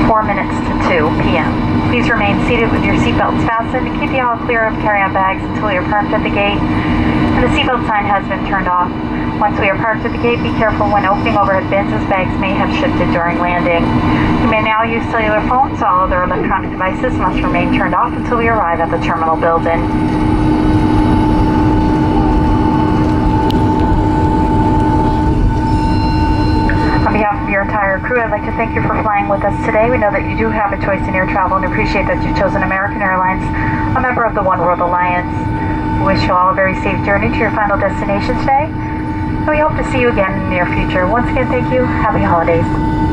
4 minutes to 2 p.m. Please remain seated with your seatbelts fastened and keep the aisle clear of carry-on bags until you're parked at the gate and the seatbelt sign has been turned off. Once we are parked at the gate, be careful when opening overhead bins as bags may have shifted during landing. You may now use cellular phones. All other electronic devices must remain turned off until we arrive at the terminal building. On behalf of your entire crew, I'd like to thank you for flying with us today. We know that you do have a choice in your travel and appreciate that you've chosen American Airlines, a member of the One World Alliance. We wish you all a very safe journey to your final destination today, and we hope to see you again in the near future. Once again, thank you. Happy holidays.